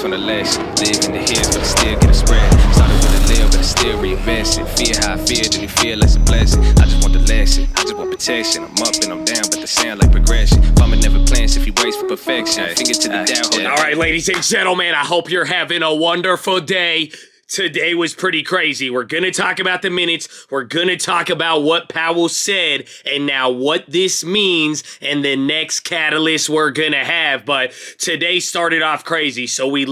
learned from the lesson. Live in the hills, but I still get a spread. Started with a little, but I still reinvest it. Fear how I feel, then you feel it's a blessing. I just want the lesson, I just want protection. I'm up and I'm down, but they sound like progression. Farmer never plans if he waits for perfection. Finger to the down. All right, ladies and gentlemen, I hope you're having a wonderful day. Today was pretty crazy. We're going to talk about the minutes. We're going to talk about what Powell said and now what this means and the next catalyst we're going to have. But today started off crazy. So we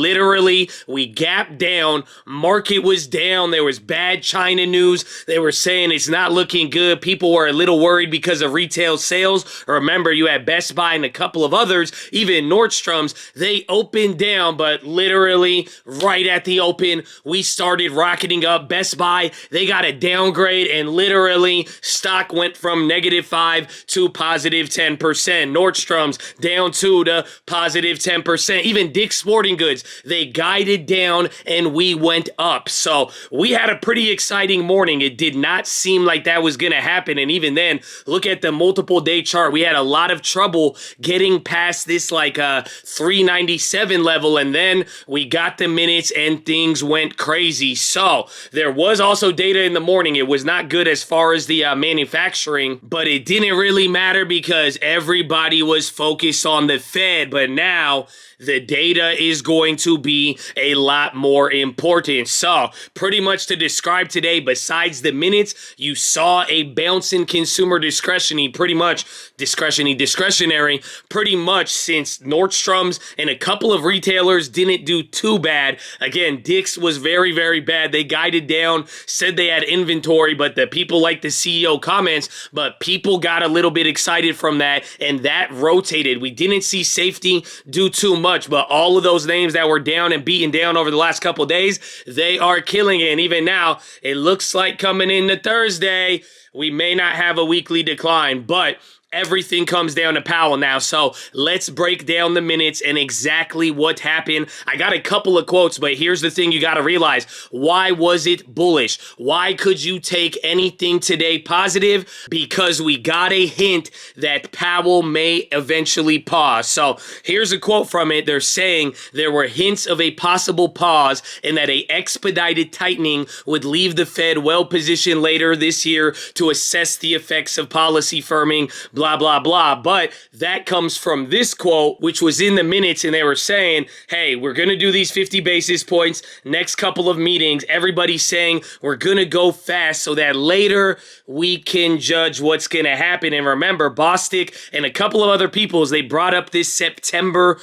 gapped down. Market was down. There was bad China news. They were saying it's not looking good. People were a little worried because of retail sales. Remember, you had Best Buy and a couple of others, even Nordstrom's. They opened down, but literally right at the open, we started rocketing up. Best Buy, they got a downgrade and literally stock went from -5 to +10%. Nordstrom's down 2 to +10%. Even Dick's Sporting Goods, they guided down and we went up. So we had a pretty exciting morning. It did not seem like that was going to happen. And even then, look at the multiple day chart. We had a lot of trouble getting past this 397 level. And then we got the minutes and things went crazy. So there was also data in the morning. It was not good as far as the manufacturing, but it didn't really matter because everybody was focused on the Fed. But now the data is going to be a lot more important. So pretty much to describe today, besides the minutes, you saw a bounce in consumer discretionary, pretty much discretionary, pretty much since Nordstrom's and a couple of retailers didn't do too bad. Again, Dick's was very, very bad. They guided down, said they had inventory, but the people like the CEO comments, but people got a little bit excited from that and that rotated. We didn't see safety do too much, but all of those names that were down and beaten down over the last couple of days, they are killing it. And even now, it looks like coming into Thursday, we may not have a weekly decline, but everything comes down to Powell now. So let's break down the minutes and exactly what happened. I got a couple of quotes, but here's the thing you got to realize. Why was it bullish? Why could you take anything today positive? Because we got a hint that Powell may eventually pause. So here's a quote from it. They're saying there were hints of a possible pause and that a expedited tightening would leave the Fed well positioned later this year to assess the effects of policy firming, blah, blah, blah. But that comes from this quote, which was in the minutes, and they were saying, hey, we're going to do these 50 basis points next couple of meetings. Everybody's saying we're going to go fast so that later we can judge what's going to happen. And remember, Bostic and a couple of other people, they brought up this September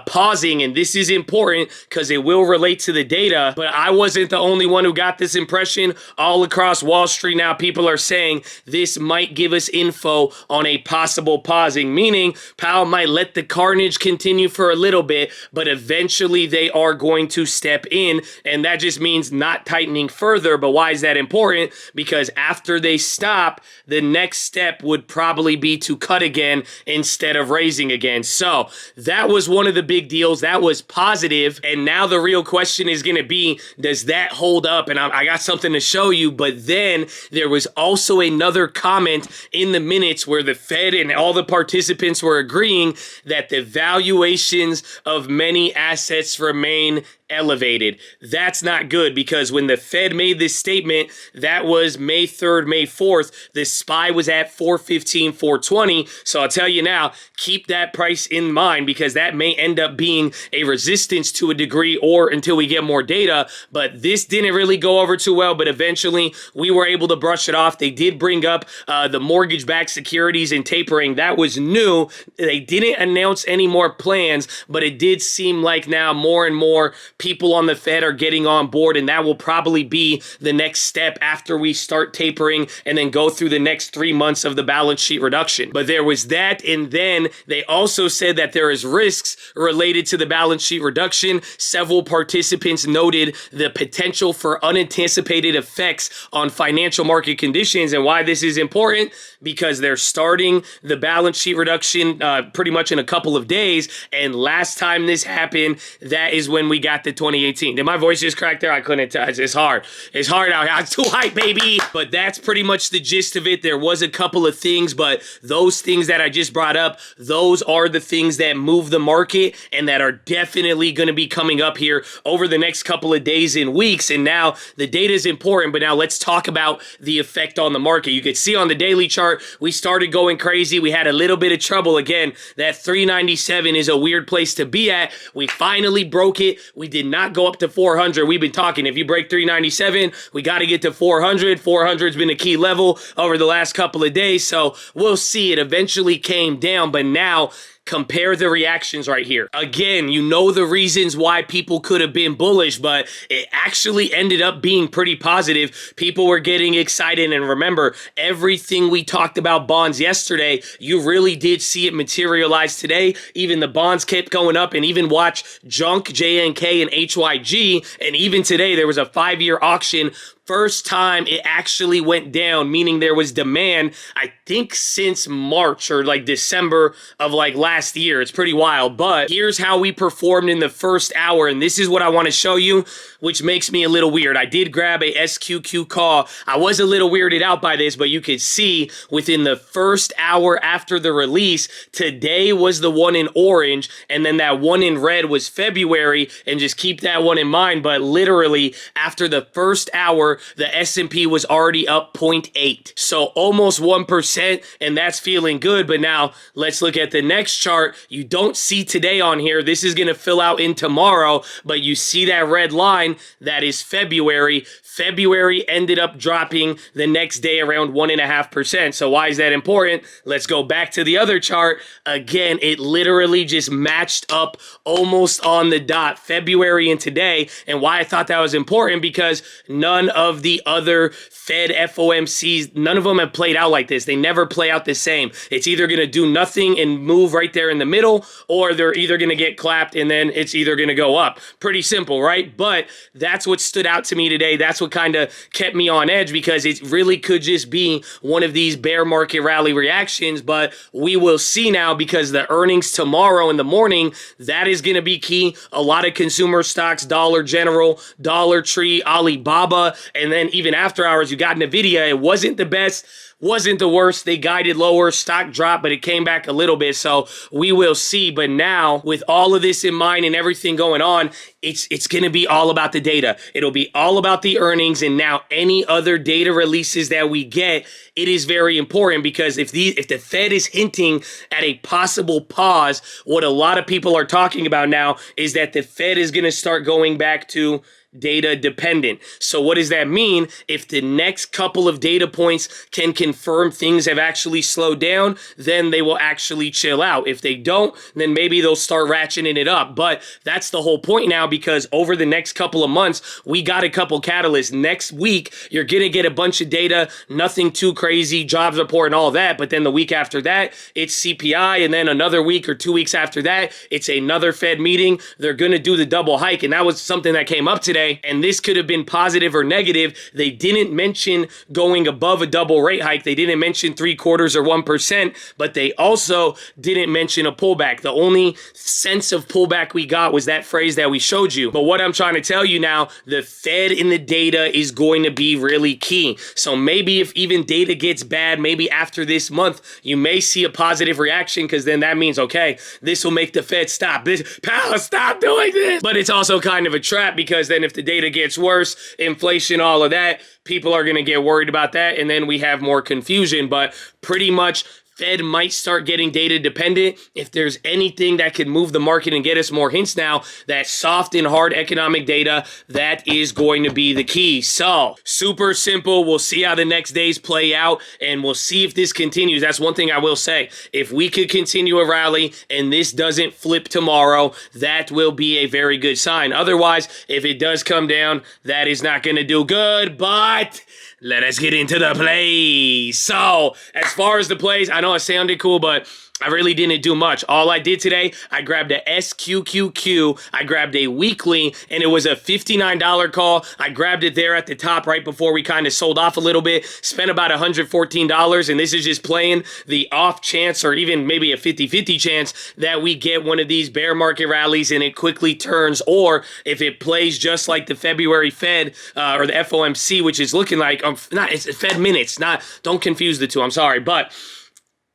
pausing, and this is important because it will relate to the data, but I wasn't the only one who got this impression. All across Wall Street now, people are saying this might give us info on a possible pausing, meaning Powell might let the carnage continue for a little bit, but eventually they are going to step in, and that just means not tightening further. But why is that important? Because after they stop, the next step would probably be to cut again instead of raising again. So that was one of the big deals. That was positive, and now the real question is going to be, does that hold up? And I got something to show you, but then there was also another comment in the minutes where the Fed and all the participants were agreeing that the valuations of many assets remain elevated. That's not good, because when the Fed made this statement, that was May 3rd, May 4th, the SPY was at 415, 420. So I'll tell you now, keep that price in mind, because that may end up being a resistance to a degree or until we get more data. But this didn't really go over too well, but eventually we were able to brush it off. They did bring up the mortgage-backed securities and tapering. That was new. They didn't announce any more plans, but it did seem like now more and more people on the Fed are getting on board, and that will probably be the next step after we start tapering and then go through the next 3 months of the balance sheet reduction. But there was that, and then they also said that there is risks related to the balance sheet reduction. Several participants noted the potential for unanticipated effects on financial market conditions. And why this is important, because they're starting the balance sheet reduction pretty much in a couple of days, and last time this happened, that is when we got back to 2018. Did my voice just crack there? I couldn't touch. It's hard. It's hard out here. I'm too hype, baby. But that's pretty much the gist of it. There was a couple of things, but those things that I just brought up, those are the things that move the market and that are definitely going to be coming up here over the next couple of days and weeks. And now the data is important, but now let's talk about the effect on the market. You could see on the daily chart, we started going crazy. We had a little bit of trouble. Again, that 397 is a weird place to be at. We finally broke it. We did not go up to 400. We've been talking. If you break 397, we got to get to 400. 400 has been a key level over the last couple of days. So we'll see. It eventually came down, but now compare the reactions right here. Again, you know the reasons why people could have been bullish, but it actually ended up being pretty positive. People were getting excited, and remember, everything we talked about bonds yesterday, you really did see it materialize today. Even the bonds kept going up, and even watch junk, JNK, and HYG, and even today there was a 5-year auction. First time it actually went down, meaning there was demand, I think since March or like December of like last year. It's pretty wild, but here's how we performed in the first hour, and this is what I want to show you, which makes me a little weird. I did grab a SQQ call. I was a little weirded out by this, but you could see within the first hour after the release, today was the one in orange, and then that one in red was February, and just keep that one in mind. But literally after the first hour, the S&P was already up 0.8. So almost 1%, and that's feeling good. But now let's look at the next chart. You don't see today on here. This is going to fill out in tomorrow, but you see that red line, that is February. February ended up dropping the next day around 1.5%. So why is that important? Let's go back to the other chart. Again, it literally just matched up almost on the dot, February and today. And why I thought that was important, because none of the other Fed FOMCs, none of them have played out like this. They never play out the same. It's either going to do nothing and move right there in the middle, or they're either going to get clapped and then it's either going to go up. Pretty simple, right? But that's what stood out to me today. That's what kind of kept me on edge, because it really could just be one of these bear market rally reactions. But we will see now, because the earnings tomorrow in the morning, that is going to be key. A lot of consumer stocks, Dollar General, Dollar Tree, Alibaba, and then even after hours, you got NVIDIA. It wasn't the best, wasn't the worst. They guided lower, stock dropped, but it came back a little bit. So we will see. But now, with all of this in mind and everything going on, it's going to be all about the data. It'll be all about the earnings. And now any other data releases that we get, it is very important, because if the Fed is hinting at a possible pause, what a lot of people are talking about now is that the Fed is going to start going back to data dependent. So what does that mean? If the next couple of data points can confirm things have actually slowed down, then they will actually chill out. If they don't, then maybe they'll start ratcheting it up. But that's the whole point now, because over the next couple of months, we got a couple catalysts. Next week, you're going to get a bunch of data, nothing too crazy, jobs report and all that. But then the week after that, it's CPI. And then another week or 2 weeks after that, it's another Fed meeting. They're going to do the double hike. And that was something that came up today. And this could have been positive or negative. They didn't mention going above a double rate hike. They didn't mention 3/4 or 1%, but they also didn't mention a pullback. The only sense of pullback we got was that phrase that we showed you. But what I'm trying to tell you now, the Fed in the data is going to be really key. So maybe if even data gets bad, maybe after this month, you may see a positive reaction, because then that means, okay, this will make the Fed stop. Powell, stop doing this. But it's also kind of a trap, because then if the data gets worse, inflation, all of that, people are going to get worried about that, and then we have more confusion. But pretty much Fed might start getting data dependent. If there's anything that could move the market and get us more hints now, that soft and hard economic data, that is going to be the key. So super simple. We'll see how the next days play out, and we'll see if this continues. That's one thing I will say. If we could continue a rally and this doesn't flip tomorrow, that will be a very good sign. Otherwise, if it does come down, that is not going to do good. But let us get into the plays. So as far as the plays, I know it sounded cool, but I really didn't do much. All I did today, I grabbed a SQQQ, I grabbed a weekly, and it was a $59 call. I grabbed it there at the top right before we kind of sold off a little bit, spent about $114, and this is just playing the off chance or even maybe a 50-50 chance that we get one of these bear market rallies and it quickly turns, or if it plays just like the February Fed or the FOMC, which is looking like, it's Fed minutes, don't confuse the two, I'm sorry, but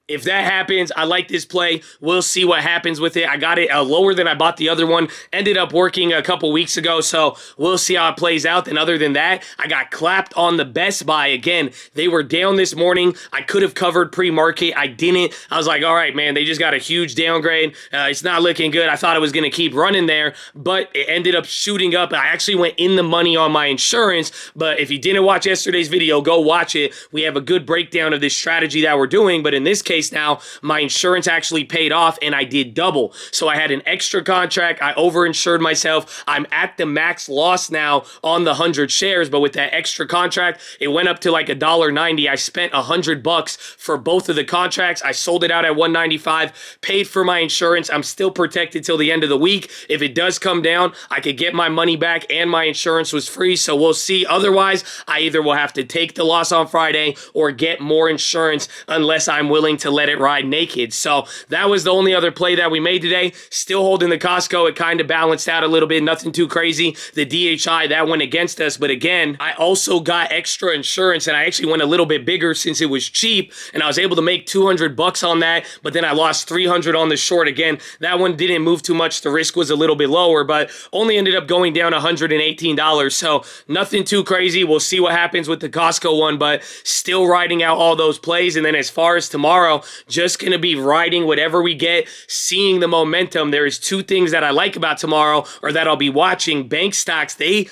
if that happens, I like this play. We'll see what happens with it. I got it lower than I bought the other one. Ended up working a couple weeks ago, so we'll see how it plays out. And other than that, I got clapped on the Best Buy. Again, they were down this morning. I could have covered pre-market. I didn't. I was like, all right, man, they just got a huge downgrade. It's not looking good. I thought it was going to keep running there, but it ended up shooting up. I actually went in the money on my insurance, but if you didn't watch yesterday's video, go watch it. We have a good breakdown of this strategy that we're doing, but in this case, now my insurance actually paid off and I did double. So I had an extra contract. I overinsured myself. I'm at the max loss now on the 100 shares, but with that extra contract, it went up to like $1.90. I spent $100 for both of the contracts. I sold it out at $195, paid for my insurance. I'm still protected till the end of the week. If it does come down, I could get my money back and my insurance was free. So we'll see. Otherwise, I either will have to take the loss on Friday or get more insurance unless I'm willing to let it ride naked. So that was the only other play that we made today. Still holding the Costco. It kind of balanced out a little bit. Nothing too crazy. The DHI, that went against us. But again, I also got extra insurance and I actually went a little bit bigger since it was cheap and I was able to make $200 on that. But then I lost $300 on the short. Again, that one didn't move too much. The risk was a little bit lower, but only ended up going down $118. So nothing too crazy. We'll see what happens with the Costco one, but still riding out all those plays. And then as far as tomorrow, just going to be riding whatever we get, seeing the momentum. There is two things that I like about tomorrow or that I'll be watching. Bank stocks, they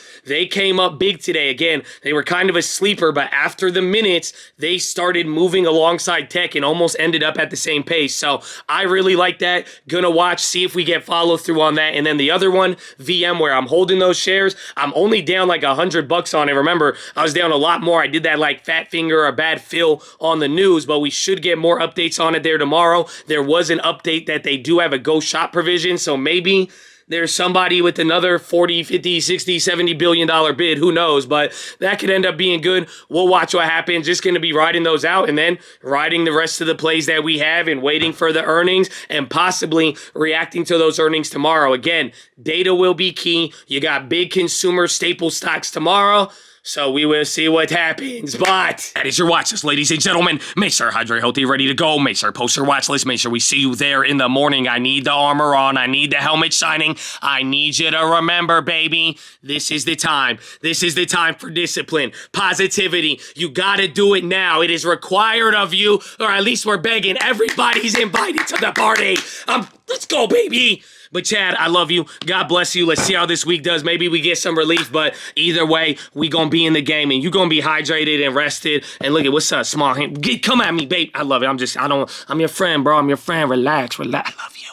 came up big today. Again, they were kind of a sleeper, but after the minutes, they started moving alongside tech and almost ended up at the same pace. So I really like that. Gonna watch, see if we get follow through on that. And then the other one, VMware, I'm holding those shares. I'm only down like $100 on it. Remember, I was down a lot more. I did that like fat finger or bad fill on the news, but we should get more updates on it there tomorrow. There was an update that they do have a go shop provision, so maybe there's somebody with another 40, 50, 60, 70 billion dollar bid. Who knows? But that could end up being good. We'll watch what happens. Just going to be riding those out and then riding the rest of the plays that we have and waiting for the earnings and possibly reacting to those earnings tomorrow. Again, data will be key. You got big consumer staple stocks tomorrow. So we will see what happens, but that is your watch list, ladies and gentlemen. Make sure hydrate healthy, ready to go. Make sure post your watch list. Make sure we see you there in the morning. I need the armor on. I need the helmet shining. I need you to remember, baby, this is the time. This is the time for discipline, positivity. You gotta do it now. It is required of you, or at least we're begging. Everybody's invited to the party. Let's go, baby. But Chad, I love you. God bless you. Let's see how this week does. Maybe we get some relief, but either way, we gonna be in the game and you gonna be hydrated and rested. And look at what's up, small hand. Come at me, babe. I love it. I'm your friend, bro. I'm your friend. Relax. I love you.